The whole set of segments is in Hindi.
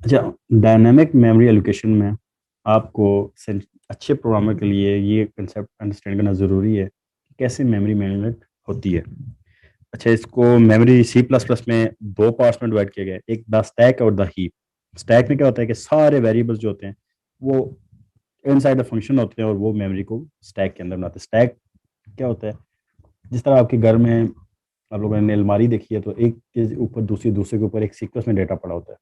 अच्छा, डायनामिक मेमोरी एलोकेशन में आपको अच्छे प्रोग्रामर के लिए ये कंसेप्ट अंडरस्टैंड करना ज़रूरी है कि कैसे मेमोरी मैनेजमेंट होती है। अच्छा, इसको मेमोरी सी प्लस प्लस में दो पार्ट्स में डिवाइड किया गया है, एक द स्टैक और द हीप। स्टैक में क्या होता है कि सारे वेरिएबल्स जो होते हैं वो इनसाइड द फंक्शन होते हैं और वो मेमोरी को स्टैक के अंदर बनाते हैं। स्टैक क्या होता है, जिस तरह आपके घर में आप लोगों ने अलमारी देखी है तो एक के ऊपर दूसरी, दूसरे के ऊपर एक सीक्वेंस में डेटा पड़ा होता है।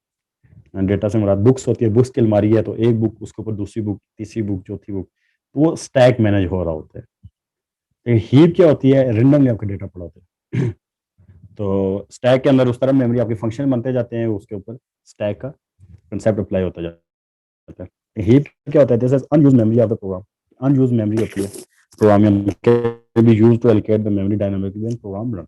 डेटा से मुराद बुक्स होती है, बुक्स की अलमारी है तो एक बुक, उसके ऊपर दूसरी बुक, तीसरी बुक, चौथी बुक, तो वो स्टैक मैनेज हो रहा होता है। हीप क्या होती है, रेंडमली आपका डेटा पड़ा होता है। तो स्टैक के अंदर उस तरह मेमोरी आपके फंक्शन बनते जाते हैं, उसके ऊपर स्टैक का कंसेप्ट अप्लाई होता जाता है। हीप क्या होता है, जैसे unused memory of the program. Unused memory होती है program can be used to allocate the memory dynamically when program run.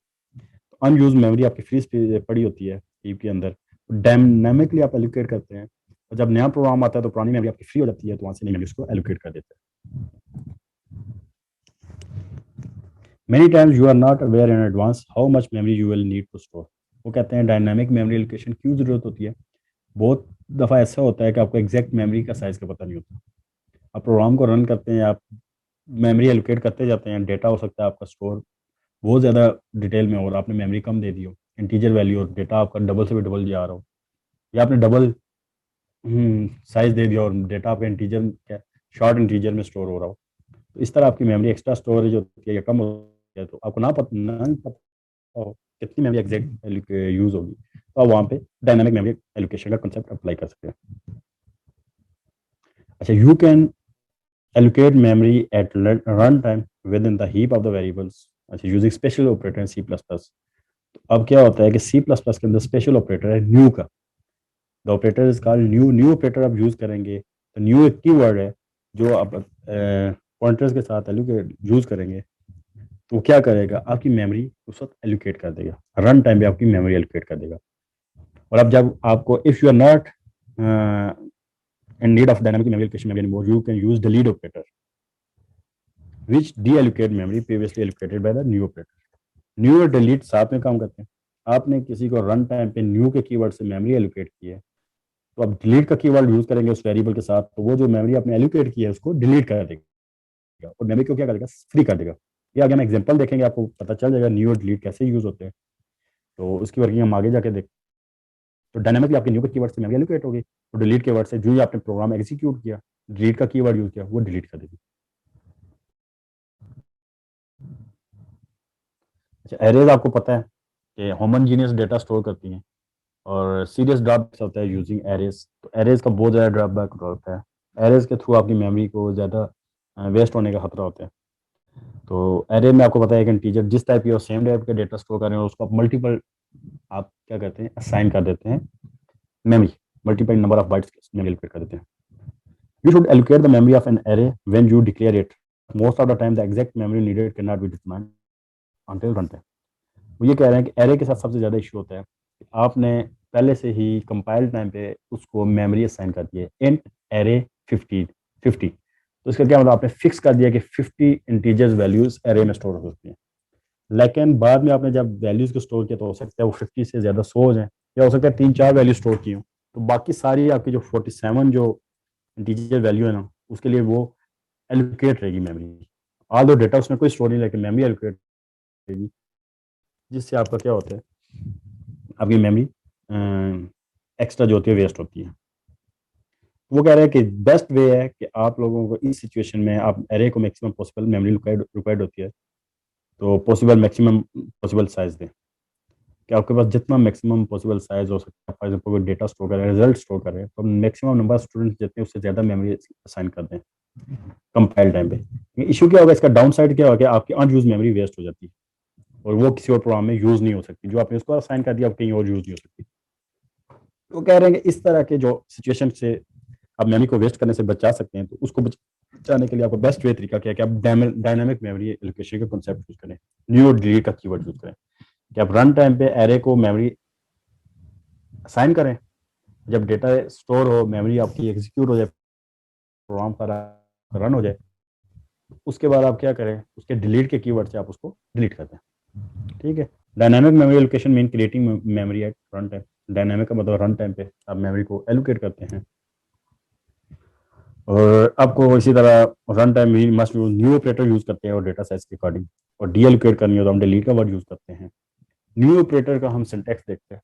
Unused memory आपकी फ्री पड़ी होती है हीप के अंदर, डायनामिकली आप एलोकेट करते हैं, और जब नया प्रोग्राम आता है तो पुरानी मेमोरी आपकी फ्री हो जाती है, तो वहां से नई मेमोरी उसको एलोकेट कर देते हैं। Many times you are not aware in advance how much memory you will need to store. वो कहते हैं डायनामिक मेमोरी एलोकेशन क्यों जरूरत होती है। बहुत दफ़ा ऐसा होता है कि आपको एग्जैक्ट मेमोरी का साइज़ का पता नहीं होता। आप प्रोग्राम को रन करते हैं, आप मेमोरी एलोकेट करते जाते हैं, डेटा हो सकता है आपका स्टोर बहुत ज़्यादा डिटेल में हो और आपने मेमोरी कम दे दी हो, इंटीजर वैल्यू और डेटा आपका डबल से भी डबल जा रहा हो, या आपने डबल साइज दे दिया और डेटा आपका इंटीजर, शॉर्ट इंटीजर में स्टोर हो रहा हो। तो इस तरह आपकी मेमोरी एक्स्ट्रा स्टोरेज होती है या कम होती है, तो आपको ना पता हो कितनी मेमोरी एग्जैक्ट यूज़ होगी, तो आप वहाँ पे डायनामिक मेमोरी एलोकेशन का कंसेप्ट अप्लाई कर सकते हैं। अच्छा, you can allocate memory at runtime within the heap of the variables, अच्छा, यूजिंग स्पेशल ऑपरेटर इन सी प्लस प्लस। अब क्या होता है कि सी प्लस प्लस के अंदर स्पेशल ऑपरेटर है न्यू का। The operator is called new. New operator आप यूज करेंगे तो न्यू एक कीवर्ड है जो आप पॉइंटर्स के साथ एलोकेट यूज करेंगे, तो क्या करेगा, आपकी मेमोरी उस वक्त एलोकेट कर देगा, रन टाइम पे आपकी मेमोरी एलोकेट कर देगा। और अब जब आपको if you are not in need of dynamic memory allocation memory anymore, you can use delete operator, which deallocate memory previously allocated by the new operator. New और डिलीट साथ में काम करते हैं। आपने किसी को रन टाइम पे न्यू के कीवर्ड से मेमोरी एलोकेट की है, तो आप डिलीट का कीवर्ड यूज करेंगे उस वेरिएबल के साथ, तो वो जो मेमोरी आपने एलोकेट की है उसको डिलीट कर देगा और मेमोरी को क्या करेगा, फ्री कर देगा। ये आगे हम एग्जांपल देखेंगे, आपको पता चल जाएगा न्यू और डिलीट कैसे यूज होते हैं, तो उसकी वर्किंग हम आगे जाके देख। तो डायनामिकली आपके न्यू के कीवर्ड से मेमोरी एलोकेट होगी, तो डिलीट के वर्ड से जो ही आपने प्रोग्राम एग्जीक्यूट किया, डिलीट का कीवर्ड यूज किया, वो डिलीट कर देगी। अच्छा, एरेज आपको पता है कि होमोजेनियस डेटा स्टोर करती हैं, और सीरियस ड्रॉबैक्स होता है यूजिंग एरेज। तो एरेज का बहुत ज़्यादा ड्रॉबैक होता है, एरेज के थ्रू आपकी मेमोरी को ज़्यादा वेस्ट होने का खतरा होता है। तो एरे में आपको पता है कि इंटीजर जिस टाइप की और सेम टाइप के डेटा स्टोर कर रहे हैं उसको आप मल्टीपल, आप क्या करते हैं, असाइन कर देते हैं memory, multiple number of bytes memory allocate कर देते हैं। You should allocate the memory of an array when you declare it. Most of the time the exact memory needed can not be determined until run time. वो ये कह रहे हैं कि एरे के साथ सबसे ज़्यादा इशू होता है कि आपने पहले से ही कंपाइल टाइम पे उसको मेमोरी असाइन कर दी है, इंट एरे 50। तो इसका क्या मतलब, आपने फिक्स कर दिया कि 50 इंटीजर्स वैल्यूज एरे में स्टोर हो सकती हैं। लेकिन बाद में आपने जब वैल्यूज को स्टोर किया तो हो सकता है वो 50 से ज़्यादा 100 हो जाए, या हो सकता है 3-4 वैल्यू स्टोर की हो, तो बाकी सारी आपकी जो 47 जो इंटीजर वैल्यू है ना, उसके लिए वो एलोकेट रहेगी मेमोरी। ऑल दो डेटा उसमें कोई स्टोर नहीं, लेकिन मेमोरी एलोकेट रहेगी, जिससे आपका क्या होता है, आपकी मेमोरी एक्स्ट्रा जो होती है वेस्ट होती है। वो कह रहे हैं कि बेस्ट वे है कि आप लोगों को इस सिचुएशन में आप एरे को मैक्सिमम पॉसिबल मेमोरी रिक्वायर्ड होती है, तो पॉसिबल मैक्सिमम पॉसिबल साइज दें, कि आपके पास जितना मैक्सिमम पॉसिबल साइज हो सकता है। फॉर एग्जाम्पल कोई डेटा स्टोर करें, रिजल्ट स्टोर करें, तो मैक्सिमम नंबर ऑफ स्टूडेंट्स जितने उससे ज़्यादा मेमोरी असाइन कर दें कंपाइल टाइम पे। इशू क्या होगा, इसका डाउन साइड क्या होगा, आपकी अनयूज मेमोरी वेस्ट हो जाती है और वो किसी और प्रोग्राम में यूज़ नहीं हो सकती, जो आपने उसको असाइन कर दिया अब कहीं और यूज़ नहीं हो सकती। तो कह रहे हैं कि इस तरह के जो सिचुएशन से आप मेमोरी को वेस्ट करने से बचा सकते हैं, तो उसको बचाने के लिए आपको बेस्ट वे तरीका क्या है कि आप डायनामिक मेमोरी एलोकेशन का कॉन्सेप्ट यूज करें, न्यू और डिलीट का कीवर्ड यूज करें, कि आप रन टाइम पे एरे को मेमोरी असाइन करें, जब डेटा स्टोर हो, मेमोरी आपकी एग्जीक्यूट हो जाए, प्रोग्राम का रन हो जाए, उसके बाद आप क्या करें, उसके डिलीट के कीवर्ड से आप उसको डिलीट कर दें। ठीक है, dynamic memory allocation mean creating memory at run time dynamic का मतलब रन टाइम पे आप मेमोरी को एलोकेट करते हैं। और आपको इसी तरह रन टाइम भी must use new operator use करते हैं और डेटा साइज के अकॉर्डिंग, और डी एलोकेट करनी हो तो हम डिलीट का वर्ड यूज करते हैं। न्यू ऑपरेटर का हम सिंटैक्स देखते हैं।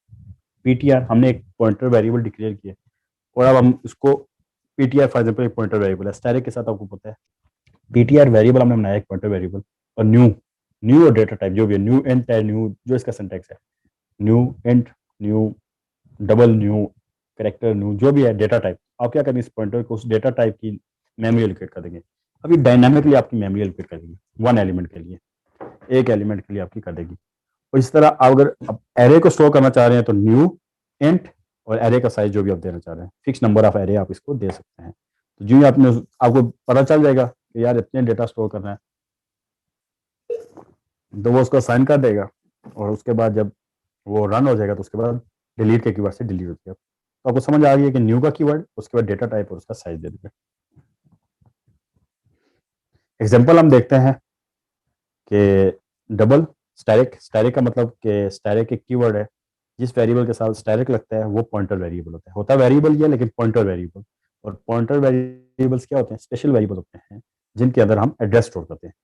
पीटीआर हमने एक पॉइंटर वेरिएबल डिक्लेयर किया और अब हम इसको पीटीआर फॉर एग्जाम्पल एक पॉइंटर वेरिएबल है, स्टैटिक के साथ आपको पता है पीटीआर वेरिएबल हमने बनाया एक पॉइंटर वेरिएबल, और न्यू न्यू और डेटा टाइप जो भी है, न्यू एंट है, न्यू जो इसका सिंटैक्स है, new int, new double, new character, new जो भी है डेटा टाइप, आप क्या करेंगे इस पॉइंटर को उस डेटा टाइप की मेमोरी एलोकेट कर देंगे। अभी डायनामिकली आपकी मेमोरी एलोकेट कर देगी वन एलिमेंट के लिए, एक एलिमेंट के लिए आपकी कर देगी। और इस तरह आप अगर एरे को स्टोर करना चाह रहे हैं तो न्यू एंट, और एरे का साइज जो भी आप देना चाह रहे हैं, फिक्स नंबर ऑफ एरे आप इसको दे सकते हैं। तो जो ही आपने आपको पता चल जाएगा कि यार इतने डेटा स्टोर करना है, तो वो उसको असाइन कर देगा, और उसके बाद जब वो रन हो जाएगा तो उसके बाद डिलीट के कीवर्ड से डिलीट हो जाएगा। तो आपको समझ आ गई है कि न्यू का कीवर्ड, उसके बाद डेटा टाइप और उसका साइज दे देगा। एग्जाम्पल हम देखते हैं कि डबल स्टैटिक, स्टैटिक का मतलब कि स्टैटिक एक कीवर्ड है जिस वेरिएबल के साथ स्टैटिक लगता है वो पॉइंटर वेरिएबल होता है वेरिएबल ही है लेकिन पॉइंटर वेरिएबल। और पॉइंटर वेरिएबल्स क्या होते हैं, स्पेशल वेरिएबल होते हैं जिनके अंदर हम एड्रेस स्टोर करते हैं,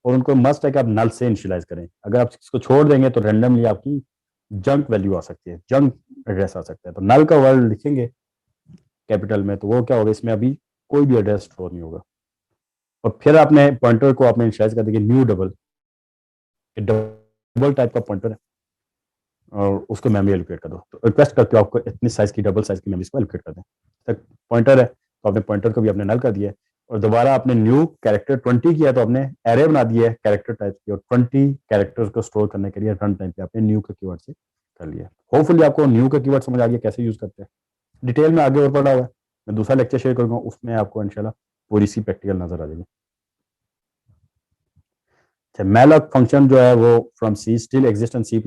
और उनको मस्ट है कि आप नल से इनिशियलाइज करें। अगर आप इसको छोड़ देंगे तो रैंडमली आपकी जंक वैल्यू आ सकती है, जंक एड्रेस आ सकता है। तो नल का वर्ड लिखेंगे कैपिटल में तो वो क्या होगा, इसमें अभी कोई भी एड्रेस स्टोर नहीं होगा। और फिर आपने पॉइंटर को आपने इनिशियलाइज कर देंगे न्यू डबल, डबल टाइप का पॉइंटर है, और उसको मेमोरी एलोकेट कर दो। तो रिक्वेस्ट करते हो आपको इतनी साइज की डबल साइज की मेमोरी को एलोकेट कर दें। तक पॉइंटर है तो आपने पॉइंटर को भी आपने नल कर दिया है, और दोबारा आपने न्यू कैरेक्टर 20 किया तो आपने एरे बना दिया है कैरेक्टर टाइप की, और 20 कैरेक्टर्स को स्टोर करने के लिए रन टाइम पे आपने न्यू के कीवर्ड से कर लिया। होपफुली आपको न्यू का कीवर्ड समझ आ गया कैसे यूज करते हैं। डिटेल में आगे और पढ़ा हुआ है, मैं दूसरा लेक्चर शेयर करूंगा, उसमें आपको इंशाल्लाह पूरी सी प्रैक्टिकल नजर आ जाएगी। malloc फंक्शन जो है वो from C still exist in C++,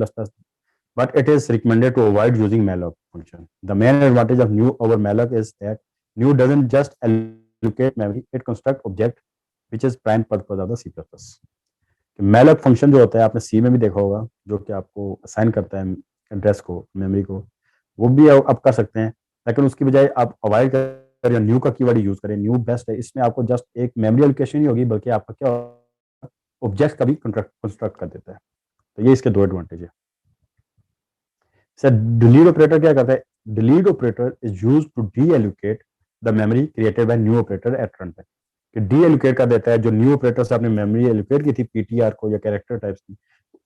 but it is recommended to avoid using malloc function. The main advantage of new over malloc is that new doesn't just allocate memory, it construct object which is prime purpose of the C++. malloc function जो होता है आपने सी में भी देखा होगा, जो कि आपको असाइन करता है एड्रेस को, मेमोरी को, वो भी आप कर सकते हैं, लेकिन उसकी बजाय आप अवॉइड करें, न्यू का कीवर्ड यूज करें। न्यू बेस्ट है, इसमें आपको जस्ट एक मेमोरी एलोकेशन ही होगी, बल्कि आपका क्या ऑब्जेक्ट का भी कंस्ट्रक्ट कर देता है। तो ये इसके दो एडवांटेज है। सर डिलीट ऑपरेटर क्या करता है, delete operator is used to deallocate the memory created by new operator at run time, कि डी एलोकेट कर देता है जो न्यू ऑपरेटर से आपने मेमोरी एलोकेट की थी पीटीआर को या कैरेक्टर टाइप्स की,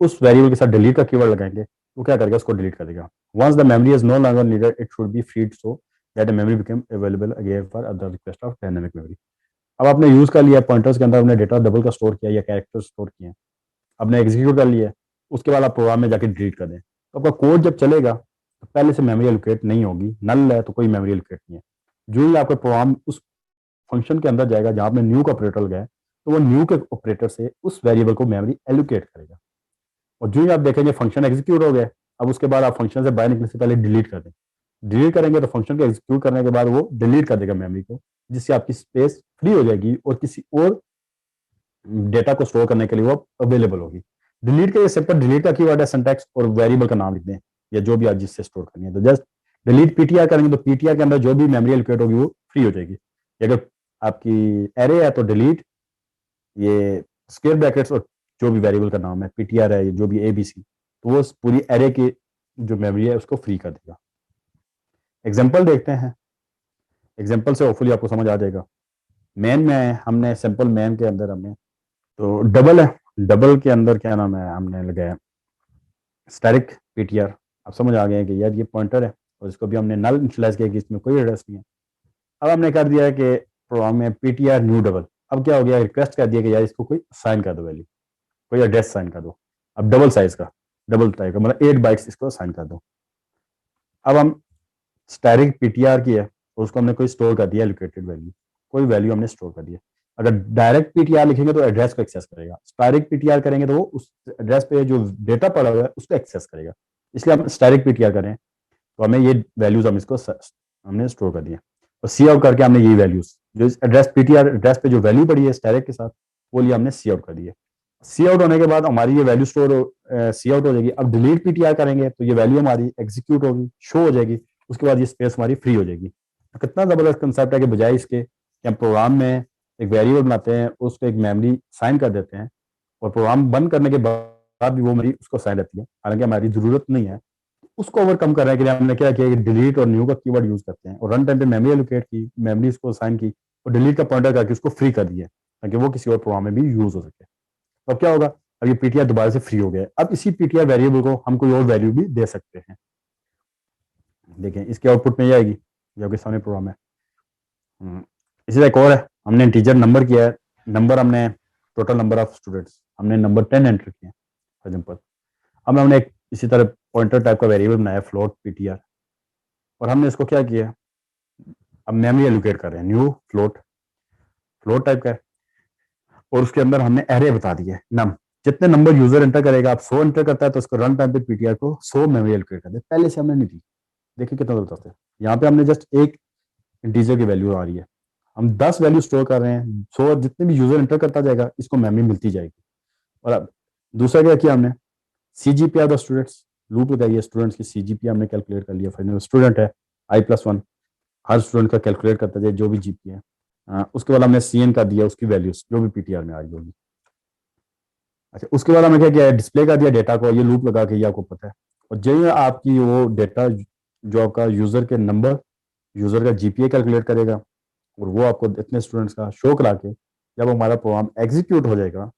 उस वेरिएबल के साथ डिलीट का कीवर्ड लगाएंगे वो क्या करेगा, उसको डिलीट कर देगा। Once the memory is no longer needed it should be freed so that the memory become available again for other request of dynamic memory. अब आपने यूज कर लिया पॉइंटर्स के अंदर, आपने डेटा डबल का स्टोर किया या कैरेक्टर स्टोर किए, आपने एग्जीक्यूट कर लिया, उसके बाद आप प्रोग्राम में जाके डिलीट कर दें, तो आपका कोड जब चलेगा तो पहले से मेमोरी एलोकेट नहीं होगी, नल है तो कोई मेमोरी एलोकेट नहीं है। जो ही आपका प्रोग्राम उस फंक्शन के अंदर जाएगा जहां आपने न्यू का ऑपरेटर लगाया, तो वो न्यू के ऑपरेटर से उस वेरिएबल को मेमोरी एलोकेट करेगा। और जो ही आप देखेंगे फंक्शन एग्जीक्यूट हो गया, अब उसके बाद आप फंक्शन से बाहर निकलने से पहले डिलीट कर दें। डिलीट करेंगे तो फंक्शन को एग्जीक्यूट करने के बाद वो डिलीट कर देगा मेमोरी को, जिससे आपकी स्पेस फ्री हो जाएगी और किसी और डेटा को स्टोर करने के लिए वो अवेलेबल होगी। डिलीट के लिए सिंपल डिलीट का कीवर्ड है, सिंटैक्स और वेरिएबल का नाम लिख दें या जो भी आप जिससे स्टोर करनी है, तो जस्ट डिलीट पीटीआर करेंगे तो पीटीआर के अंदर जो भी मेमोरी एलोकेट होगी वो फ्री हो जाएगी। अगर आपकी एरे है तो डिलीट ये स्क्वायर ब्रैकेट्स और जो भी वेरिएबल का नाम है, पीटीआर है जो भी एबीसी, तो वो पूरी एरे की जो मेमोरी है उसको फ्री कर देगा। एग्जाम्पल देखते हैं, एग्जाम्पल से होपफुली आपको समझ आ जाएगा। मेन में हमने सिंपल मेन के अंदर हमने तो डबल है, डबल के अंदर क्या नाम है हमने लगाया स्टैटिक पीटीआर। आप समझ आ गए हैं कि यार ये पॉइंटर है और इसको भी हमने नल इनिशियलाइज किया कि इसमें कोई एड्रेस नहीं है। अब हमने कर दिया है कि प्रोग्राम में पीटीआर न्यू डबल, अब क्या हो गया, रिक्वेस्ट कर दिया कि यार इसको कोई साइन कर दो वैल्यू, कोई एड्रेस साइन कर दो। अब डबल साइज का, डबल टाइप का मतलब 8 बाइट्स इसको साइन कर दो। अब हम स्टैटिक पीटीआर की है और उसको हमने कोई स्टोर कर दिया एलोकेटेड वैल्यू, कोई वैल्यू हमने स्टोर कर दिया। अगर डायरेक्ट पीटीआर लिखेंगे तो एड्रेस को एक्सेस करेगा, स्टैटिक पीटीआर करेंगे तो वो उस एड्रेस पे जो डेटा पड़ा हुआ है उसको एक्सेस करेगा। इसलिए हम स्टैटिक पीटीआर करें तो हमें ये वैल्यूज हम इसको हमने स्टोर कर दिया, और सी आउट करके हमने ये वैल्यूज जो इस एड्रेस पीटीआर एड्रेस पे जो वैल्यू पड़ी है स्टैटिक के साथ वो लिए हमने सी आउट कर दिया। सी आउट होने के बाद हमारी ये वैल्यू स्टोर सी आउट हो जाएगी। अब डिलीट पीटीआर करेंगे तो ये वैल्यू हमारी एग्जीक्यूट होगी, शो हो जाएगी, उसके बाद ये स्पेस हमारी फ्री हो जाएगी। तो कितना जबरदस्त कंसेप्ट है कि बजाय इसके कि हम प्रोग्राम में एक वेरिएबल बनाते हैं, उसको एक मेमोरी साइन कर देते हैं और प्रोग्राम बंद करने के बाद भी वो मेमोरी उसको साइन रहती है, हालांकि हमारी जरूरत नहीं है। उसको ओवरकम करने के लिए हमने क्या किया कि डिलीट और न्यू का कीवर्ड यूज करते हैं और रन टाइम पे मेमोरी एलोकेट की, मेमोरी उसको साइन की और डिलीट का पॉइंटर करके उसको फ्री कर दिया ताकि वो किसी और प्रोग्राम में भी यूज हो सके। तो अब क्या होगा, अब ये पीटीआर दोबारा से फ्री हो गया। अब इसी पीटीआर वेरिएबल को हम कोई और वैल्यू भी दे सकते हैं। देखें इसके आउटपुट में ये आएगी, जो आपके सामने प्रोग्राम है। इसी तरह एक और है, हमने इंटीजर नंबर किया है, नंबर हमने टोटल नंबर ऑफ स्टूडेंट्स हमने नंबर 10 एंटर किया फॉर एग्जाम्पल। अब हमने एक इसी तरह पॉइंटर टाइप का वेरिएबल बनाया फ्लोट पीटीआर और हमने इसको क्या किया, अब मेमोरी एलोकेट कर रहे हैं, न्यू फ्लोट, फ्लोट टाइप का है और उसके अंदर हमने एरे बता दिया नम, जितने नंबर यूजर एंटर करेगा, आप 100 एंटर करता है तो उसको रन टाइम पे पीटीआर को 100 मेमोरी एलोकेट कर दे, पहले से हमने नहीं दी। देखिए कितना जबरदस्त है, यहाँ पे हमने जस्ट एक इंटीजर की वैल्यू आ रही है, हम 10 वैल्यू स्टोर कर रहे हैं, 100 जितने भी यूजर एंटर करता जाएगा इसको मेमोरी मिलती जाएगी। और अब दूसरा क्या किया हमने, CGP of the students, loop लगाइए, स्टूडेंट्स की सीजीपी हमने कैलकुलेट कर लिया, फाइनल स्टूडेंट है I+1, हर स्टूडेंट का कैलकुलेट करता जाए जो भी जीपी है। उसके बाद हमने सीएन का दिया उसकी वैल्यूज जो भी पीटीआर में आ रही होगी। अच्छा, उसके बाद हमने क्या किया, डिस्प्ले का दिया डेटा को, ये लूप लगा के, ये आपको पता है। और जो आपकी वो डेटा जो आपका यूजर के नंबर, यूजर का जीपीए कैलकुलेट करेगा और वो आपको इतने स्टूडेंट्स का शो करा के जब हमारा प्रोग्राम एग्जीक्यूट हो जाएगा,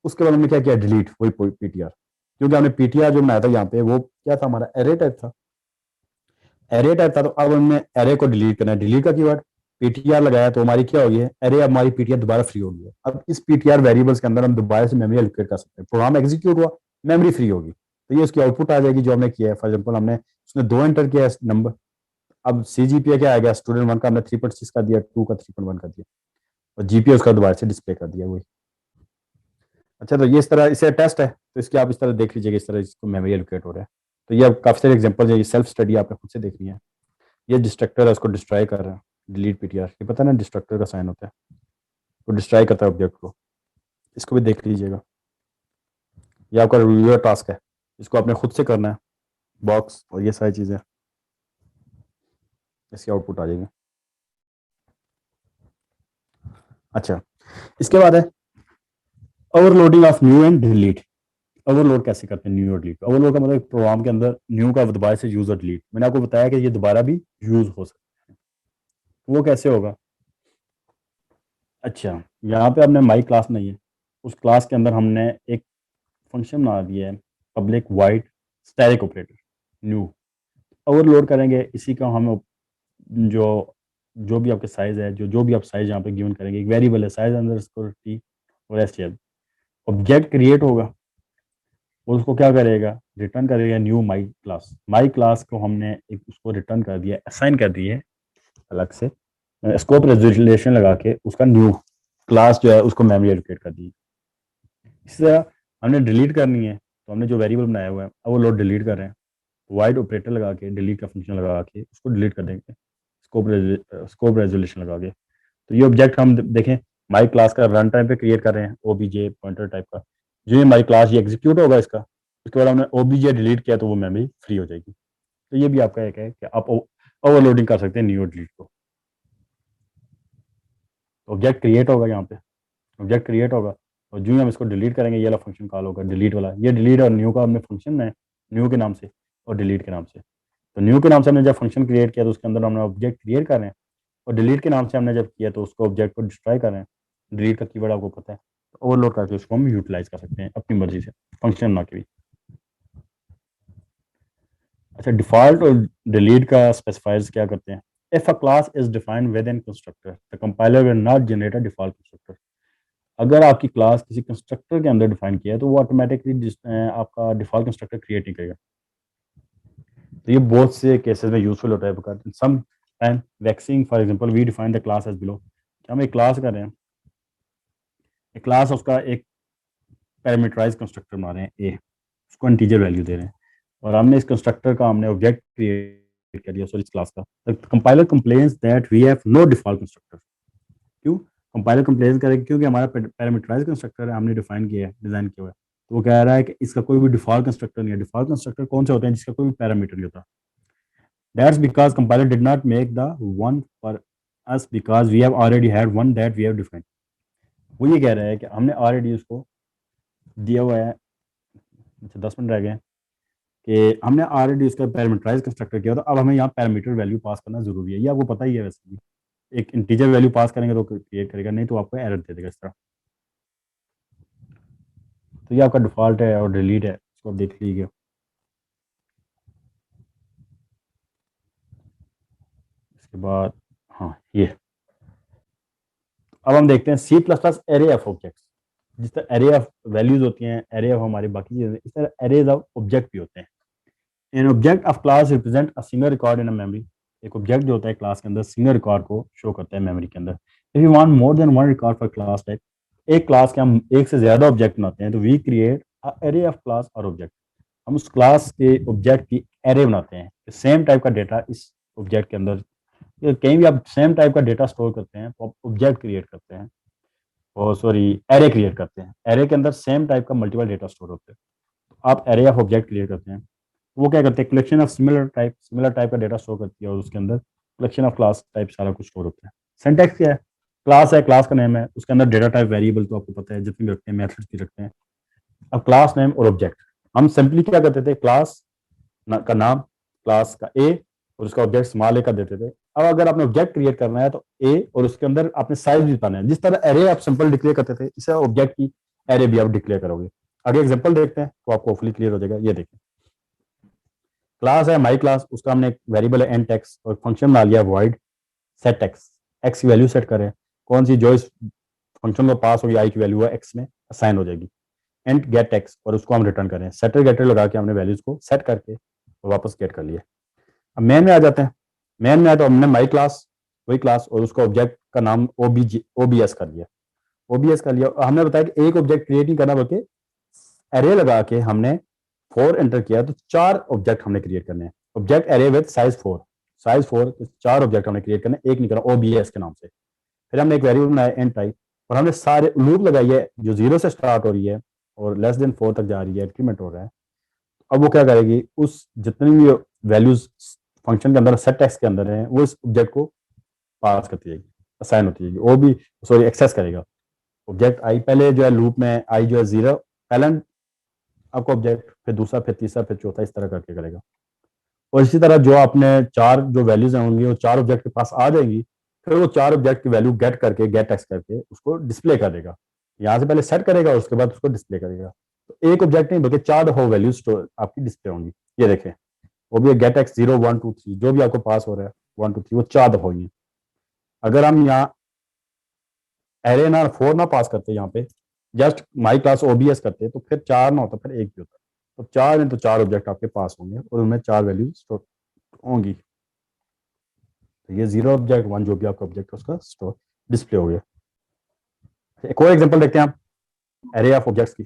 उसके बाद हमने क्या किया, डिलीट वही पीटीआर, क्योंकि हमने पीटीआर जो बनाया था यहाँ पे वो क्या था, हमारा एरे टाइप था, एरे टाइप था। तो अब हमने एरे को डिलीट करना है, डिलीट का कीवर्ड पीटीआर लगाया तो हमारी क्या होगी, एरे हमारी पीटीआर दोबारा फ्री होगी। अब इस पीटीआर वेरिएबल्स के अंदर हम दोबारा से मेमोरी एलोकेट कर सकते हैं, प्रोग्राम एग्जीक्यूट हुआ, मेमोरी फ्री होगी, तो ये उसकी आउटपुट आ जाएगी जो हमने किया है। फॉर एग्जाम्पल हमने उसने 2 एंटर किया नंबर, अब सीजीपीए क्या आ गया, स्टूडेंट 1 का हमने 3.6 का दिया, 2 का 3.1 का दिया और जीपीए उसका दोबारा से डिस्प्ले कर दिया वही। अच्छा, तो ये इस तरह इसे टेस्ट है, तो इसकी आप इस तरह देख लीजिएगा, इस तरह इसको मेमोरी एलोकेट हो रहा है। तो ये काफी सारे एग्जांपल है, ये सेल्फ स्टडी आपने खुद से देखनी है। ये डिस्ट्रक्टर है, उसको डिस्ट्रॉय कर रहा है, डिलीट पीटीआर, ये पता ना डिस्ट्रक्टर का साइन होता है, वो डिस्ट्रॉय करता है ऑब्जेक्ट को, इसको भी देख लीजिएगा। ये आपका रिव्यूअर टास्क है, इसको आपने खुद से करना है, बॉक्स और ये सारी चीज़ें, इसकी आउटपुट आ जाएगी। अच्छा, इसके बाद है overloading of new and delete. Overload कैसे करते हैं न्यू और डिलीट, ओवरलोड का मतलब प्रोग्राम के अंदर न्यू का दोबारा से यूज और डिलीट, मैंने आपको बताया कि ये दोबारा भी यूज हो सकता है, वो कैसे होगा। अच्छा, यहाँ पे हमने माई क्लास नहीं है, उस क्लास के अंदर हमने एक फंक्शन बना दिया है, public wide static operator new. Overload करेंगे इसी का हम जो जो भी आपके साइज है, जो भी आप साइज यहाँ पे गिवन करेंगे, एक वेरिएबल है साइज अंडरस्कोर टी और एसटीएल, ऑब्जेक्ट क्रिएट होगा और उसको क्या करेगा, रिटर्न करेगा न्यू माई क्लास को हमने एक उसको रिटर्न कर दिया, असाइन कर दिए अलग से स्कोप रेजोल्यूशन लगा के, उसका न्यू क्लास जो है उसको मेमोरी एलोकेट कर दी। इसी तरह हमने डिलीट करनी है, तो हमने जो वेरिएबल बनाया हुआ है अब वो लोड डिलीट कर रहे हैं, वाइड ऑपरेटर लगा के, डिलीट का फंक्शन लगा के उसको डिलीट कर देंगे, स्कोप रेजोल्यूशन लगा के। तो ये ऑब्जेक्ट हम देखें माई क्लास का रन टाइम पे क्रिएट कर रहे हैं, ओबीजे पॉइंटर टाइप का, जो ये माई क्लास ये एग्जीक्यूट होगा इसका, उसके बाद हमने ओबीजे डिलीट किया तो वो मेमोरी फ्री हो जाएगी। तो ये भी आपका एक है कि आप ओवरलोडिंग कर सकते हैं न्यू और डिलीट को। ऑब्जेक्ट क्रिएट होगा, यहाँ पे ऑब्जेक्ट क्रिएट होगा और जो ही हम इसको डिलीट करेंगे ये वाला फंक्शन कॉल होगा डिलीट वाला, ये डिलीट और न्यू का हमने फंक्शन है, न्यू के नाम से और डिलीट के नाम से। तो न्यू के नाम से हमने जब फंक्शन क्रिएट किया तो उसके अंदर हमने ऑब्जेक्ट क्रिएट कर रहे हैं और डिलीट के नाम से हमने जब किया तो उसको ऑब्जेक्ट को डिस्ट्रॉय कर रहे हैं, डिलीट का कीवर्ड आपको पता है, तो ओवरलोड करके उसको हम यूटिलाइज कर सकते हैं अपनी मर्जी से, फंक्शन ना के भी। अच्छा, डिफॉल्ट और डिलीट का स्पेसिफायर्स क्या करते हैं, if a class is defined with in constructor the compiler will not generate a default constructor. अगर आपकी क्लास किसी कंस्ट्रक्टर के अंदर डिफाइन किया है तो वो ऑटोमेटिकली आपका डिफॉल्ट कंस्ट्रक्टर क्रिएट नहीं करेगा। तो ये बहुत से केसेस में यूजफुल होता है, because some time waxing for example we define the class as below, क्या हम एक क्लास कर रहे हैं, एक क्लास उसका एक पैरामीटराइज कंस्ट्रक्टर बना रहे हैं ए, उसको इंटीजर वैल्यू दे रहे हैं और हमने इस कंस्ट्रक्टर का हमने ऑब्जेक्ट क्रिएट कर दिया सॉरी इस क्लास का, the compiler complains that we have no default constructor. क्यों, कंपाइलर कंप्लेन करेगा क्योंकि हमारा पैरामीटराइज कंस्ट्रक्टर है, हमने डिफाइन किया है, डिजाइन किया हुआ है, तो वो कह रहा है कि इसका कोई भी डिफॉल्ट कंस्ट्रक्टर नहीं है। डिफॉल्ट कंस्ट्रक्टर कौन से होते हैं? जिसका कोई भी पैरामीटर नहीं होता। That's because compiler did not make the one for us because we have already had one that we have defined. वो ये कह रहा है कि हमने ऑलरेडी उसको दिया हुआ है। अच्छा 10 मिनट रह गए हैं कि हमने ऑलरेडी उसका पैरामीटराइज कंस्ट्रक्टर किया, तो अब हमें यहाँ पैरामीटर वैल्यू पास करना जरूरी है। ये आपको पता ही है वैसे भी, एक इंटीजर वैल्यू पास करेंगे तो क्रिएट करेगा, नहीं तो आपको एरर दे देगा इस तरह। तो ये आपका डिफॉल्ट है और डिलीट है, इसको आप देख लीजिए। इसके बाद हाँ ये, अब हम देखते हैं C plus plus array of objects. जिस तरह एरे ऑफ वैल्यूज होती हैं, एरे ऑफ हमारी बाकी चीजें, इस तरह एरेज ऑफ ऑब्जेक्ट भी होते हैं। An object of class represent a single record in a memory. एक ऑब्जेक्ट जो होता है क्लास के अंदर सिंगल रिकॉर्ड को शो करता है मेमोरी के अंदर। If you want more than one record for class type, एक क्लास के हम एक से ज्यादा ऑब्जेक्ट बनाते हैं, तो we create a array of class और ऑब्जेक्ट। हम उस क्लास के ऑब्जेक्ट की एरे बनाते हैं। सेम टाइप का डेटा इस ऑब्जेक्ट के अंदर, या कहीं भी आप सेम टाइप का डेटा स्टोर करते हैं तो आप ऑब्जेक्ट क्रिएट करते हैं, और सॉरी एरे क्रिएट करते हैं। एरे के अंदर सेम टाइप का मल्टीपल डेटा स्टोर होते हैं, तो आप एरे ऑफ ऑब्जेक्ट क्रिएट करते हैं। वो क्या करते हैं? कलेक्शन ऑफ सिमिलर टाइप का डेटा स्टोर करती है, और उसके अंदर कलेक्शन ऑफ क्लास टाइप सारा कुछ स्टोर होता है। सिंटैक्स क्या है? क्लास है, क्लास का नेम है, उसके अंदर डेटा टाइप वेरिएबल तो आपको पता है जितने भी रखते हैं, मेथड्स भी रखते हैं। अब क्लास नेम और ऑब्जेक्ट, हम सिंपली क्या करते थे? क्लास का नाम, क्लास का ए, और उसका ऑब्जेक्ट स्मॉल ए का देते थे। अब अगर आपने ऑब्जेक्ट क्रिएट करना है तो ए, और उसके अंदर आपने साइज भी पाना है। जिस तरह एरे आप सिंपल डिक्लेयर करते थे, इसे ऑब्जेक्ट की एरे भी आप डिक्लेयर करोगे। आगे एग्जांपल देखते हैं तो आपको फुली क्लियर हो जाएगा। ये देखें, क्लास है माई क्लास, उसका हमने एक वेरिएबल है एंट एक्स, और फंक्शन बना लिया वॉइड सेट एक्स। एक्स की वैल्यू सेट करें, कौन सी जो इस फंक्शन को पास होगी, आई की वैल्यू है एक्स में असाइन हो जाएगी। एंट गेट एक्स, और उसको हम रिटर्न करें। सेटर गेटर लगा के हमने वैल्यूज को सेट करके और वापस गेट कर लिया। अब मेन में आ जाते हैं। मेन में आया तो हमने माई क्लास, वही क्लास, और उसका ऑब्जेक्ट का नाम ओबीएस कर लिया। ओबीएस कर लिया, और हमने बताया कि एक ऑब्जेक्ट क्रिएट नहीं करना, बल्कि एरे लगा के हमने 4 एंटर किया, तो 4 ऑब्जेक्ट हमने क्रिएट करने हैं। ऑब्जेक्ट एरे विद साइज 4, तो 4 ऑब्जेक्ट हमने क्रिएट करने, एक नहीं करना, ओबीएस के नाम से। फिर हमने एक वेरिएबल बनाया एन टाइप, और हमने सारे लूप लगाई है जो 0 से स्टार्ट हो रही है और लेस देन 4 तक जा रही है, इंक्रीमेंट हो रहा है। अब वो क्या करेगी? उस जितनी भी वैल्यूज फंक्शन के अंदर सेट टेक्स्ट के अंदर है, वो इस ऑब्जेक्ट को पास करती जाएगी, असाइन होती जाएगी। वो भी सॉरी एक्सेस करेगा। ऑब्जेक्ट आई पहले जो है लूप में, आई जो है 0 पहले आपको ऑब्जेक्ट, फिर दूसरा, फिर तीसरा, फिर चौथा, इस तरह करके करेगा। और इसी तरह जो आपने 4 जो वैल्यूज होंगी वो 4 ऑब्जेक्ट के पास आ जाएंगी। फिर वो 4 ऑब्जेक्ट की वैल्यू गेट करके, गेट एक्स करके उसको डिस्प्ले कर देगा। यहाँ से पहले सेट करेगा और उसके बाद उसको डिस्प्ले करेगा। तो एक ऑब्जेक्ट नहीं बल्कि 4 हो वैल्यूज आपकी डिस्प्ले होंगी। ये देखें, वो भी गेट एक्स 0 1 2 3, जो भी आपको पास हो रहा है 1 2 3, वो 4 दफा हुई है। अगर हम यहाँ एरे ना 4 ना पास करते, यहाँ पे जस्ट माई क्लास ओबीएस करते, तो फिर 4 ना होता, फिर एक भी होता। तो 4 में तो 4 ऑब्जेक्ट आपके पास होंगे और उनमें 4 वैल्यू स्टोर होंगी। तो ये 0 ऑब्जेक्ट 1 जो भी आपका ऑब्जेक्ट है उसका स्टोर डिस्प्ले हो गया। एक और एग्जांपल देखते हैं आप एरे ऑफ ऑब्जेक्ट्स की।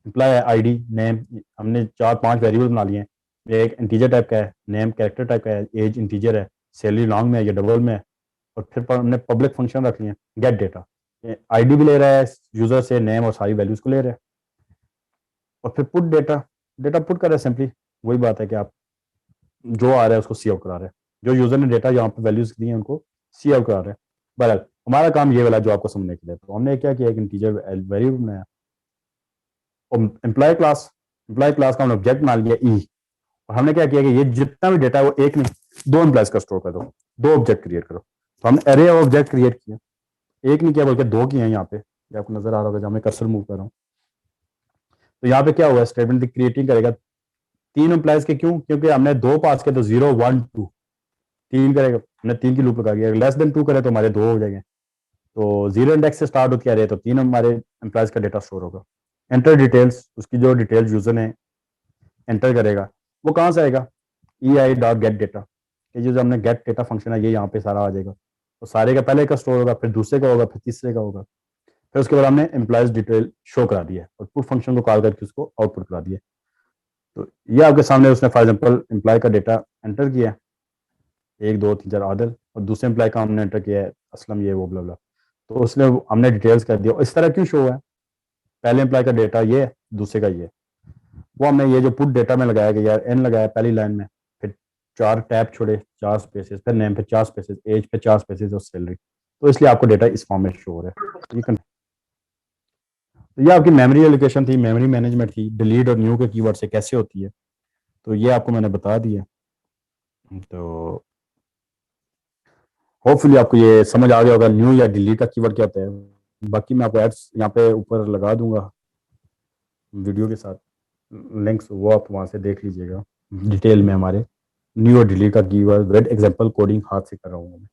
इम्प्लाई है आईडी नेम, हमने 4 5 वेरिएबल बना लिए हैं। एक इंटीजर टाइप का है, नेम कैरेक्टर टाइप का है, एज इंटीजर है, सैलरी लॉन्ग में है या डबल में है। और फिर हमने पब्लिक फंक्शन रख लिए गेट डेटा। आईडी भी ले रहा है यूजर से, नेम और सारी वैल्यूज को ले रहा है। और फिर पुट डेटा, डेटा पुट कर रहे हैं सिंपली। वही बात है कि आप जो आ रहा है उसको सी आउट करा रहे हैं। जो यूजर ने डेटा यहाँ पे वैल्यूज दी है उनको सी आउट करा रहे हैं। बहरहाल हमारा काम ये वाला जो आपको समझने के लिए, तो हमने क्या किया, एक इंटीजर वेरिएबल बनाया और एम्प्लॉय क्लास का हमने ऑब्जेक्ट बना लिया ई। और हमने क्या किया कि ये जितना भी डेटा है वो एक नहीं 2 एम्प्लॉयज का स्टोर कर दो, 2 ऑब्जेक्ट क्रिएट करो। तो हमने एरे ऑब्जेक्ट क्रिएट किया, एक नहीं किया बल्कि 2 किए हैं। यहाँ पे ये आपको नजर आ रहा होगा जब मैं कर्सर मूव कर रहा हूँ। तो यहाँ पे क्या हुआ, स्टेटमेंट क्रिएटिंग करेगा 3 एम्प्लॉयज के। क्यों? क्योंकि हमने 2 पास किए, तो 0 1 2 3 करेगा, हमने 3 की लूप लगा दिया। लेस देन 2 करे तो हमारे 2 हो जाएंगे। तो 0 इंडेक्स से स्टार्ट होती आ रही है, तो 3 हमारे एम्प्लॉयज का डेटा स्टोर होगा। एंटर डिटेल्स, उसकी जो डिटेल्स यूजर ने एंटर करेगा वो कहाँ से आएगा? ई आई डॉट गेट डेटा। ये जो हमने गेट डेटा फंक्शन है, ये यहाँ पे सारा आ जाएगा। तो सारे का पहले का स्टोर होगा, फिर दूसरे का होगा, फिर तीसरे का होगा। फिर उसके बाद हमने एम्प्लॉयज डिटेल शो करा दिया और पुट फंक्शन को कॉल करके उसको आउटपुट करा दिया। तो ये आपके सामने उसने फॉर एग्जाम्पल एम्प्लॉय का डेटा एंटर किया, 1 2 3 4 आदिल, और दूसरे एम्प्लॉय का हमने एंटर किया है असलम, ये वो बला बला। तो उसने हमने डिटेल्स कर दिया। इस तरह क्यों शो है, पहले एम्प्लॉय का डेटा ये है, दूसरे का ये है। वो हमने ये जो पुट डेटा में लगाया कि यार एन लगाया पहली लाइन में, फिर 4 टैब छोड़े, 4 स्पेसेस, फिर नेम पे 4 स्पेसेस, एज पे 4 स्पेसेस और सैलरी, तो इसलिए आपको डेटा इस फॉर्म में शो हो रहा है। तो ये आपकी मेमोरी एलोकेशन थी, मेमोरी मैनेजमेंट थी, डिलीट और न्यू के कीवर्ड से कैसे होती है, तो ये आपको मैंने बता दिया। तो होपफुली आपको ये समझ आ गया होगा न्यू या डिलीट का कीवर्ड क्या होता है। बाकी मैं आपको एड्स यहाँ पे ऊपर लगा दूंगा वीडियो के साथ, लिंक्स, वो आप वहाँ से देख लीजिएगा डिटेल में। हमारे न्यू और डिलीट का कीवर्ड विद एग्जांपल कोडिंग हाथ से कर रहा हूँ मैं।